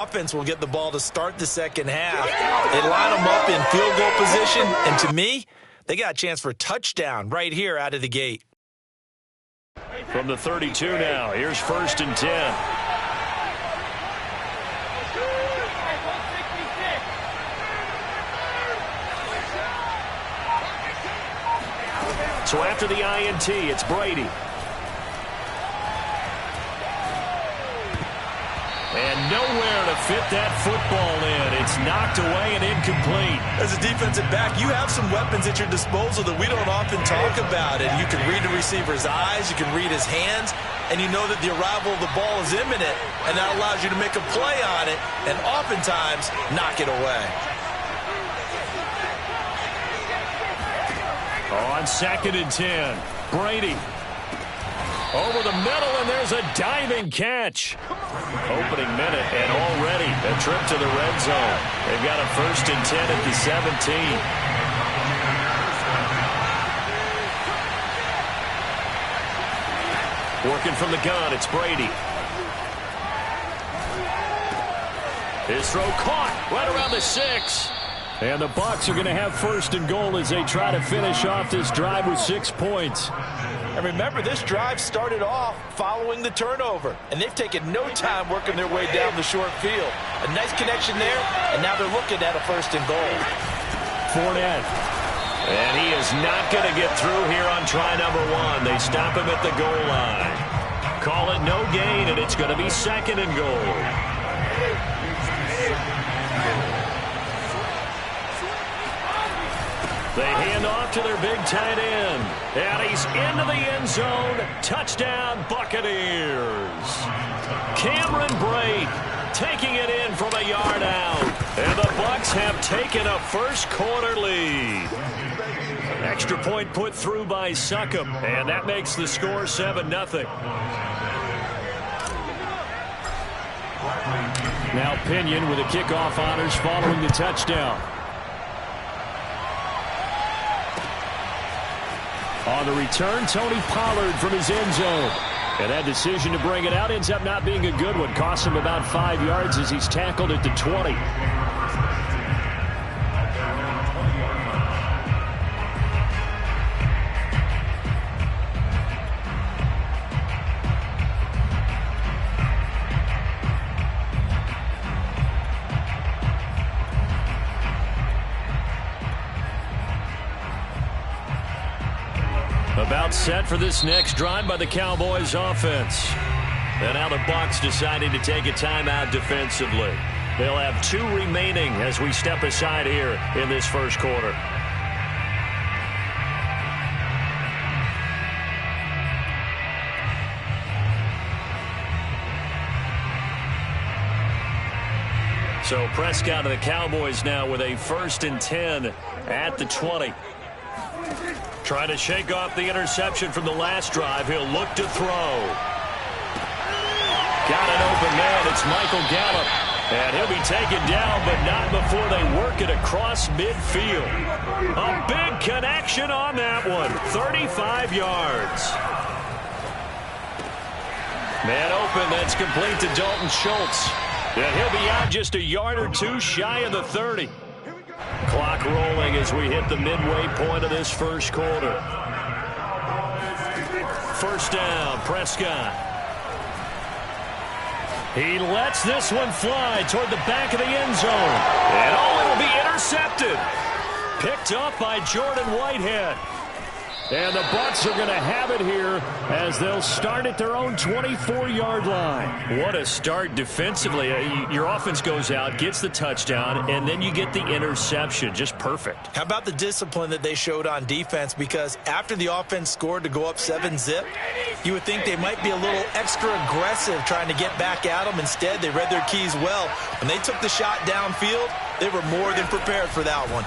Offense will get the ball to start the second half. They line them up in field goal position, and to me, they got a chance for a touchdown right here out of the gate. From the 32 now, here's 1st and 10. So after the INT, it's Brady. And nowhere to fit that football in. It's knocked away and incomplete. As a defensive back, you have some weapons at your disposal that we don't often talk about. And you can read the receiver's eyes, you can read his hands, and you know that the arrival of the ball is imminent, and that allows you to make a play on it and oftentimes knock it away. On 2nd and 10, Brady. Over the middle, and there's a diving catch. Opening minute, and already a trip to the red zone. They've got a 1st and 10 at the 17. Working from the gun, it's Brady. His throw caught right around the 6. And the Bucs are going to have 1st and goal as they try to finish off this drive with 6 points. And remember, this drive started off following the turnover, and they've taken no time working their way down the short field. A nice connection there, and now they're looking at a 1st and goal. Fournette. And he is not going to get through here on try number 1. They stop him at the goal line. Call it no gain, and it's going to be 2nd and goal. They hand off to their big tight end. And he's into the end zone. Touchdown, Buccaneers. Cameron Brate taking it in from a yard out. And the Bucs have taken a first-quarter lead. Extra point put through by Succop. And that makes the score 7-0. Now Pinion with the kickoff honors following the touchdown. On the return, Tony Pollard from his end zone. And that decision to bring it out ends up not being a good one. Costs him about 5 yards as he's tackled at the 20. About set for this next drive by the Cowboys offense. And now the Bucs deciding to take a timeout defensively. They'll have 2 remaining as we step aside here in this first quarter. So Prescott of the Cowboys now with a 1st and 10 at the 20. Trying to shake off the interception from the last drive. He'll look to throw. Got an open man. It's Michael Gallup. And he'll be taken down, but not before they work it across midfield. A big connection on that one. 35 yards. Man open. That's complete to Dalton Schultz. And he'll be out just a yard or 2 shy of the 30. Clock rolling as we hit the midway point of this first quarter. 1st down, Prescott. He lets this one fly toward the back of the end zone. And it'll be intercepted. Picked up by Jordan Whitehead. And the Bucs are going to have it here as they'll start at their own 24-yard line. What a start defensively. Your offense goes out, gets the touchdown, and then you get the interception. Just perfect. How about the discipline that they showed on defense? Because after the offense scored to go up 7-zip, you would think they might be a little extra aggressive trying to get back at them. Instead, they read their keys well. When they took the shot downfield, they were more than prepared for that one.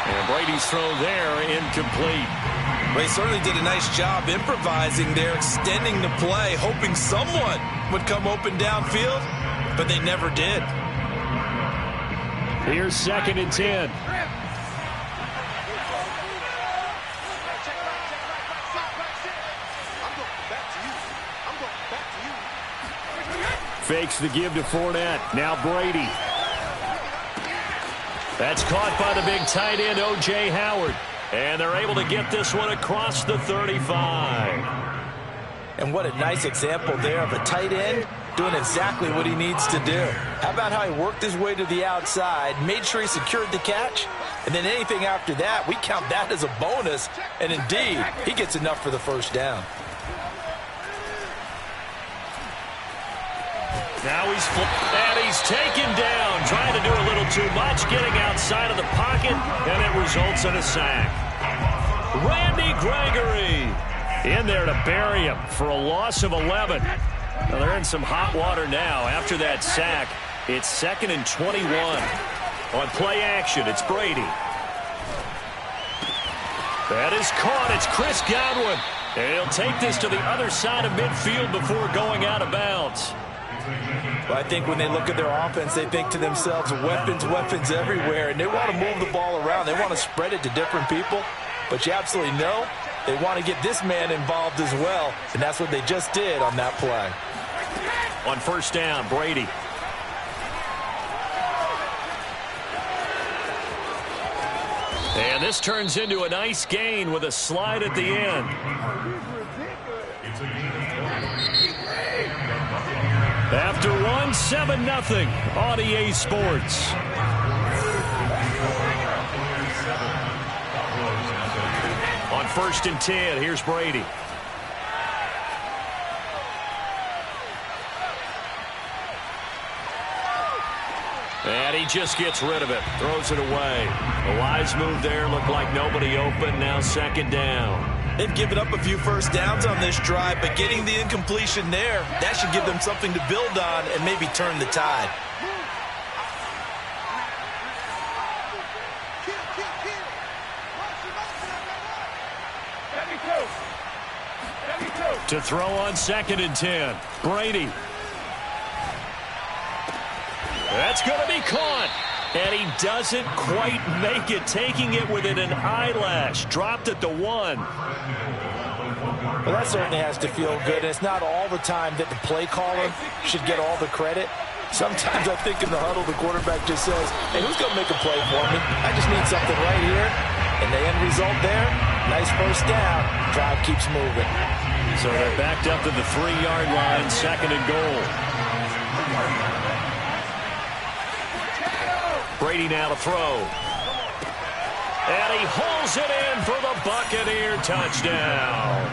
And Brady's throw there incomplete. Well, he certainly did a nice job improvising there, extending the play, hoping someone would come open downfield, but they never did. Here's 2nd and 10. Fakes the give to Fournette. Now Brady. That's caught by the big tight end, O.J. Howard. And they're able to get this one across the 35. And what a nice example there of a tight end doing exactly what he needs to do. How about how he worked his way to the outside, made sure he secured the catch, and then anything after that, we count that as a bonus. And indeed, he gets enough for the first down. Now he's taken down, trying to do a little too much, getting outside of the pocket, and it results in a sack. Randy Gregory in there to bury him for a loss of 11. Well, they're in some hot water now. After that sack, it's 2nd and 21. On play action, it's Brady. That is caught. It's Chris Godwin. And he'll take this to the other side of midfield before going out of bounds. Well, I think when they look at their offense, they think to themselves, weapons everywhere, and they want to move the ball around. They want to spread it to different people, but you absolutely know they want to get this man involved as well, and that's what they just did on that play. On first down, Brady. And this turns into a nice gain with a slide at the end. After one, 7-0 on EA Sports. On 1st and 10, here's Brady. And he just gets rid of it, throws it away. A wise move there, looked like nobody open, now 2nd down. They've given up a few first downs on this drive, but getting the incompletion there, that should give them something to build on and maybe turn the tide. To throw on 2nd and 10, Brady. That's going to be caught. And he doesn't quite make it, taking it within an eyelash. Dropped at the 1. Well, that certainly has to feel good. And it's not all the time that the play caller should get all the credit. Sometimes I think in the huddle, the quarterback just says, hey, who's going to make a play for me? I just need something right here. And the end result there, nice first down. Drive keeps moving. So they're backed up to the 3-yard line, 2nd and goal. Brady now to throw. And he hauls it in for the Buccaneer touchdown.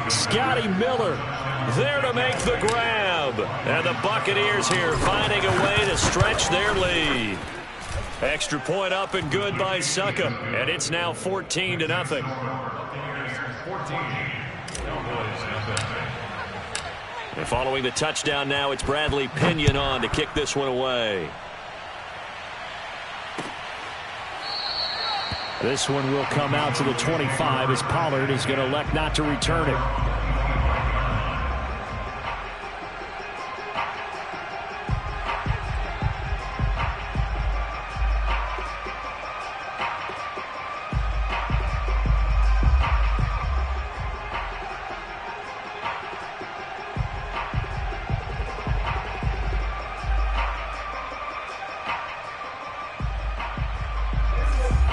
Scotty Miller there to make the grab. And the Buccaneers here finding a way to stretch their lead. Extra point up and good by Succa. And it's now 14-0. And following the touchdown now, it's Bradley Pinion on to kick this one away. This one will come out to the 25 as Pollard is going to elect not to return it.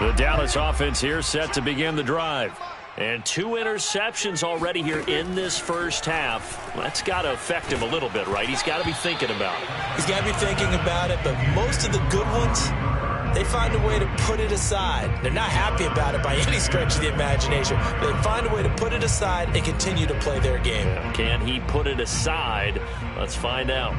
The Dallas offense here set to begin the drive. And 2 interceptions already here in this first half. That's got to affect him a little bit, right? He's got to be thinking about it. He's got to be thinking about it, but most of the good ones, they find a way to put it aside. They're not happy about it by any stretch of the imagination. They find a way to put it aside and continue to play their game. Can he put it aside? Let's find out.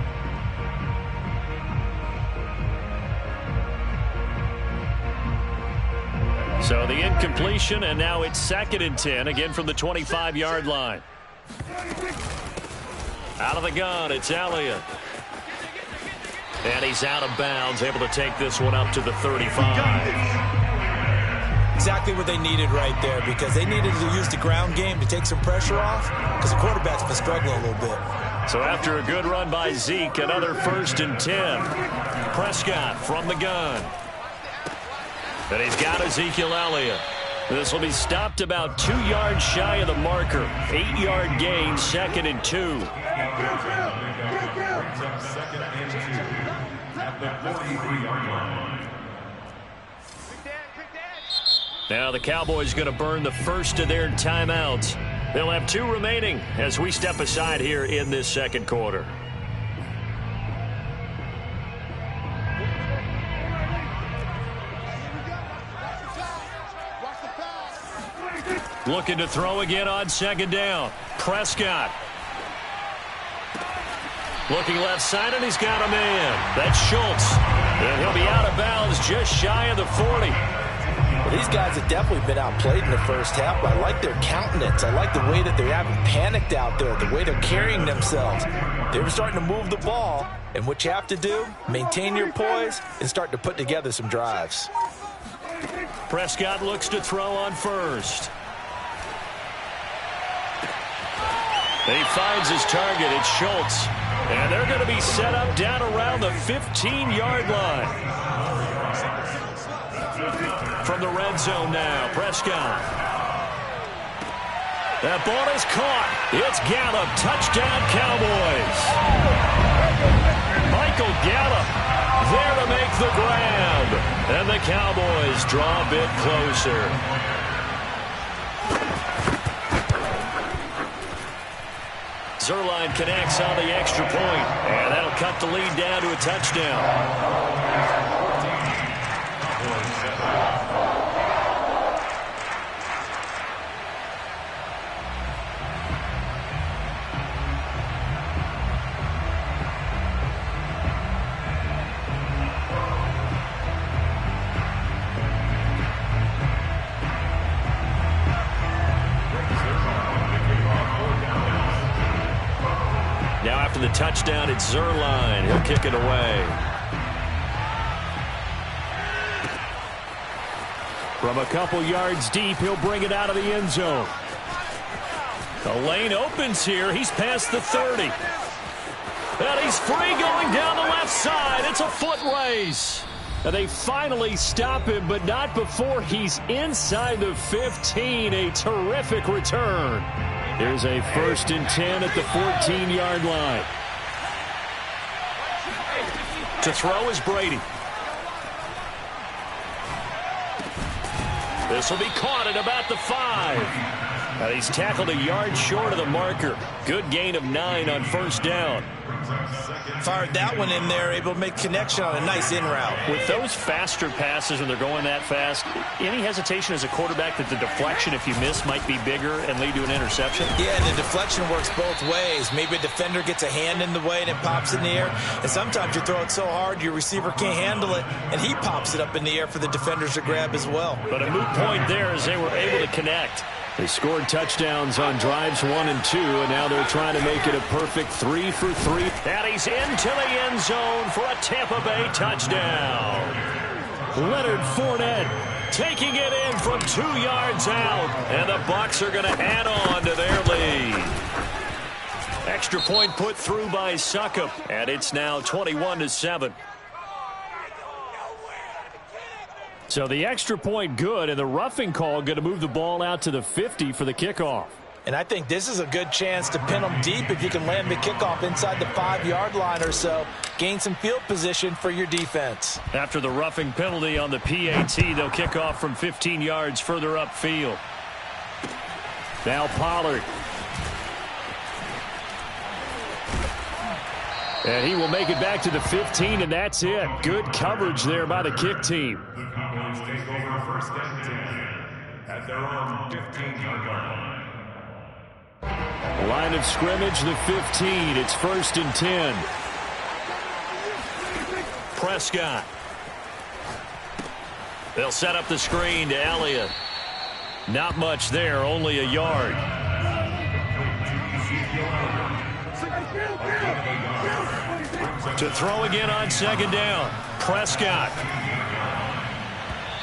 So the incompletion, and now it's 2nd and 10, again from the 25-yard line. Out of the gun, it's Elliott. And he's out of bounds, able to take this one up to the 35. Exactly what they needed right there, because they needed to use the ground game to take some pressure off, because the quarterback's been struggling a little bit. So after a good run by Zeke, another 1st and 10. Prescott from the gun. And he's got Ezekiel Elliott. This will be stopped about 2 yards shy of the marker. 8-yard gain, 2nd and 2. Second and 2 at the 43-yard line. Now the Cowboys going to burn the first of their timeouts. They'll have 2 remaining as we step aside here in this second quarter. Looking to throw again on 2nd down. Prescott. Looking left side, and he's got a man. That's Schultz. And he'll be out of bounds just shy of the 40. Well, these guys have definitely been outplayed in the first half, but I like their countenance. I like the way that they haven't panicked out there, the way they're carrying themselves. They were starting to move the ball, and what you have to do, maintain your poise and start to put together some drives. Prescott looks to throw on first. He finds his target. It's Schultz. And they're going to be set up down around the 15-yard line. From the red zone now, Prescott. That ball is caught. It's Gallup. Touchdown, Cowboys. Michael Gallup there to make the grab. And the Cowboys draw a bit closer. Zerline connects on the extra point, and that'll cut the lead down to a touchdown. Now after the touchdown, it's Zerline. He'll kick it away. From a couple yards deep, he'll bring it out of the end zone. The lane opens here. He's past the 30. And he's free going down the left side. It's a foot race. And they finally stop him, but not before he's inside the 15. A terrific return. Here's a 1st and 10 at the 14-yard line. To throw is Brady. This will be caught at about the 5. Now he's tackled a yard short of the marker. Good gain of 9 on 1st down. Fired that one in there, able to make connection on a nice in route. With those faster passes when they're going that fast, any hesitation as a quarterback that the deflection, if you miss, might be bigger and lead to an interception? Yeah, and the deflection works both ways. Maybe a defender gets a hand in the way and it pops in the air. And sometimes you throw it so hard your receiver can't handle it, and he pops it up in the air for the defenders to grab as well. But a moot point there as they were able to connect. They scored touchdowns on drives 1 and 2, and now they're trying to make it a perfect 3 for 3. And he's into the end zone for a Tampa Bay touchdown. Leonard Fournette taking it in from 2 yards out, and the Bucs are going to add on to their lead. Extra point put through by Succop, and it's now 21-7. So the extra point good, and the roughing call going to move the ball out to the 50 for the kickoff. And I think this is a good chance to pin them deep if you can land the kickoff inside the 5-yard line or so. Gain some field position for your defense. After the roughing penalty on the PAT, they'll kick off from 15 yards further upfield. Now Pollard. And he will make it back to the 15, and that's it. Good coverage there by the kick team. The Cowboys take over 1st and 10 at their own 15-yard line. Line of scrimmage, the 15. It's 1st and 10. Prescott. They'll set up the screen to Elliott. Not much there, only a yard. To throw again on 2nd down. Prescott.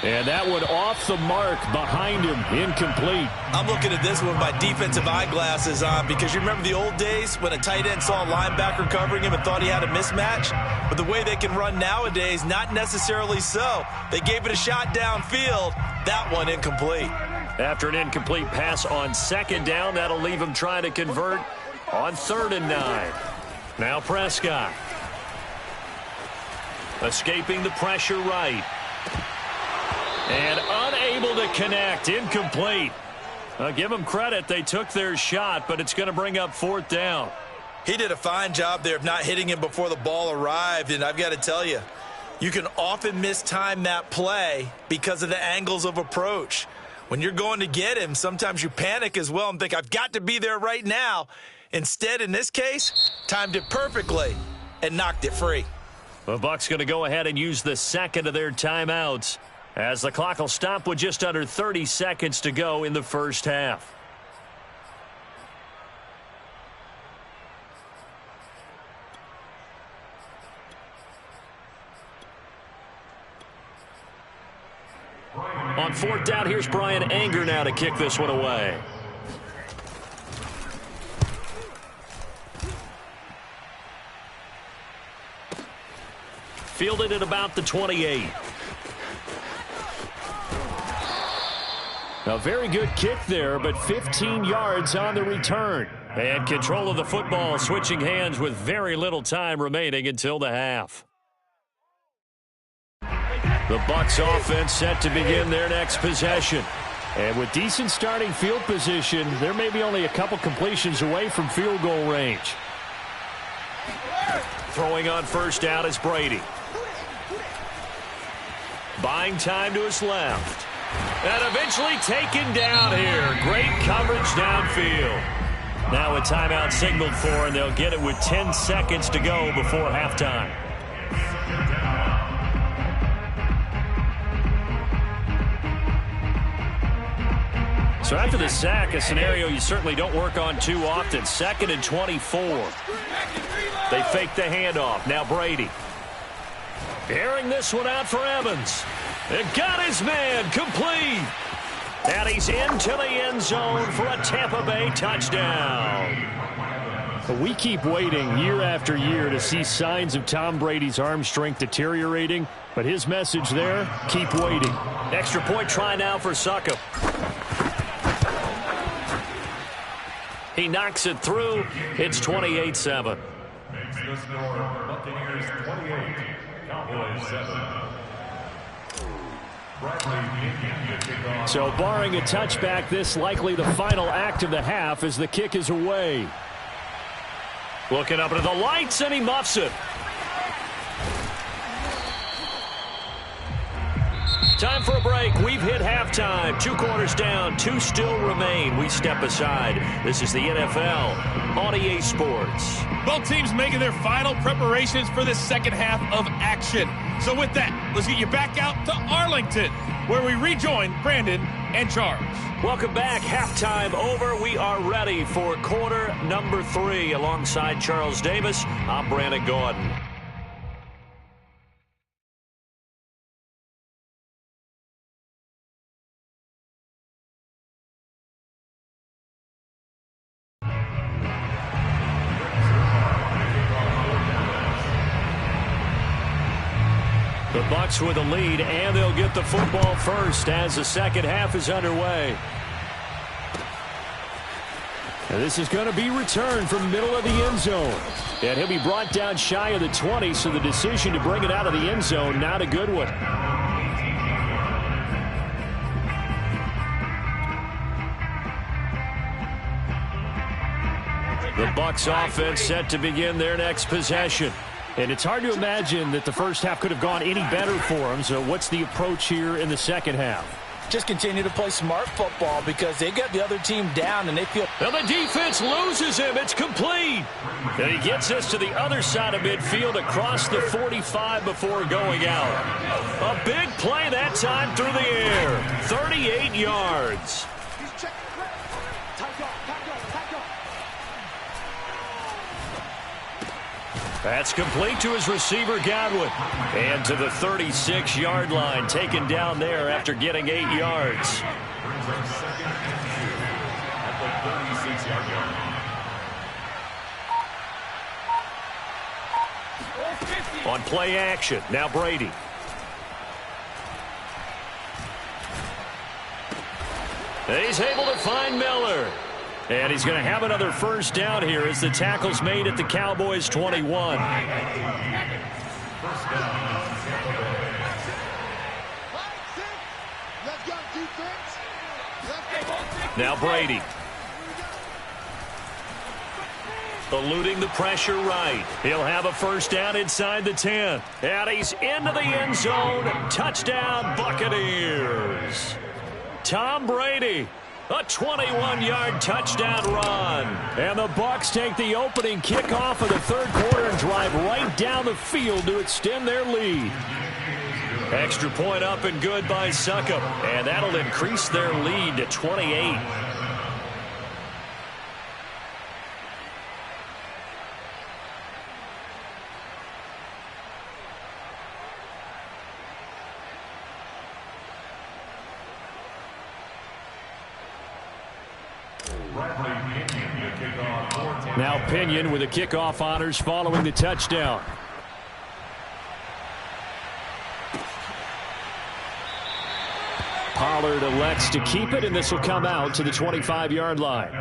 And that one off the mark behind him. Incomplete. I'm looking at this with my defensive eyeglasses on because you remember the old days when a tight end saw a linebacker covering him and thought he had a mismatch? But the way they can run nowadays, not necessarily so. They gave it a shot downfield. That one incomplete. After an incomplete pass on 2nd down, that'll leave him trying to convert on 3rd and 9. Now Prescott. Escaping the pressure right. And unable to connect. Incomplete. Give them credit. They took their shot, but it's going to bring up 4th down. He did a fine job there of not hitting him before the ball arrived, and I've got to tell you, you can often mistime that play because of the angles of approach. When you're going to get him, sometimes you panic as well and think, I've got to be there right now. Instead, in this case, timed it perfectly and knocked it free. The Bucs going to go ahead and use the 2nd of their timeouts as the clock will stop with just under 30 seconds to go in the first half. On 4th down, here's Brian Anger now to kick this one away. Fielded at about the 28. A very good kick there, but 15 yards on the return. And control of the football switching hands with very little time remaining until the half. The Bucs offense set to begin their next possession. And with decent starting field position, they're maybe only a couple completions away from field goal range. Throwing on 1st down is Brady. Buying time to his left. And eventually taken down here. Great coverage downfield. Now a timeout signaled for, and they'll get it with 10 seconds to go before halftime. So after the sack, a scenario you certainly don't work on too often. 2nd and 24. They fake the handoff. Now Brady. Airing this one out for Evans. It got his man complete. And he's into the end zone for a Tampa Bay touchdown. We keep waiting year after year to see signs of Tom Brady's arm strength deteriorating. But his message there, keep waiting. Extra point try now for Succop. He knocks it through. It's 28-7. Makes the score Buccaneers 28, Cowboys 7. So barring a touchback, this likely the final act of the half as the kick is away. Looking up into the lights, and he muffs it. Time for a break. We've hit halftime. 2 quarters down. 2 still remain. We step aside. This is the NFL on EA Sports. Both teams making their final preparations for this second half of action. So with that, let's get you back out to Arlington, where we rejoin Brandon and Charles. Welcome back. Halftime over. We are ready for quarter number 3. Alongside Charles Davis, I'm Brandon Gordon. The Bucs with a lead, and they'll get the football first as the second half is underway. And this is going to be returned from middle of the end zone. And he'll be brought down shy of the 20, so the decision to bring it out of the end zone, not a good one. The Bucs offense set to begin their next possession. And it's hard to imagine that the first half could have gone any better for them. So what's the approach here in the second half? Just continue to play smart football because they got the other team down and they feel... And the defense loses him. It's complete. And he gets us to the other side of midfield across the 45 before going out. A big play that time through the air. 38 yards. That's complete to his receiver, Godwin. And to the 36-yard line, taken down there after getting 8 yards. On play action, now Brady. He's able to find Miller. And he's going to have another first down here as the tackle's made at the Cowboys' 21. Now Brady. Eluding the pressure right. He'll have a first down inside the 10. And he's into the end zone. Touchdown, Buccaneers. Tom Brady. A 21-yard touchdown run. And the Bucs take the opening kickoff of the third quarter and drive right down the field to extend their lead. Extra point up and good by Succop. And that'll increase their lead to 28. Now Pinion with the kickoff honors following the touchdown. Pollard elects to keep it, and this will come out to the 25-yard line.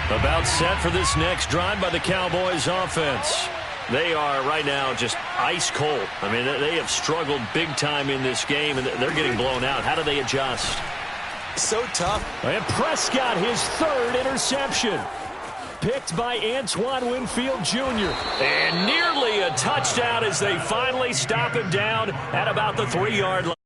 About set for this next drive by the Cowboys offense. They are right now just ice cold. I mean, they have struggled big time in this game, and they're getting blown out. How do they adjust? So tough. And Prescott, his third interception. Picked by Antoine Winfield Jr. And nearly a touchdown as they finally stop him down at about the 3-yard line.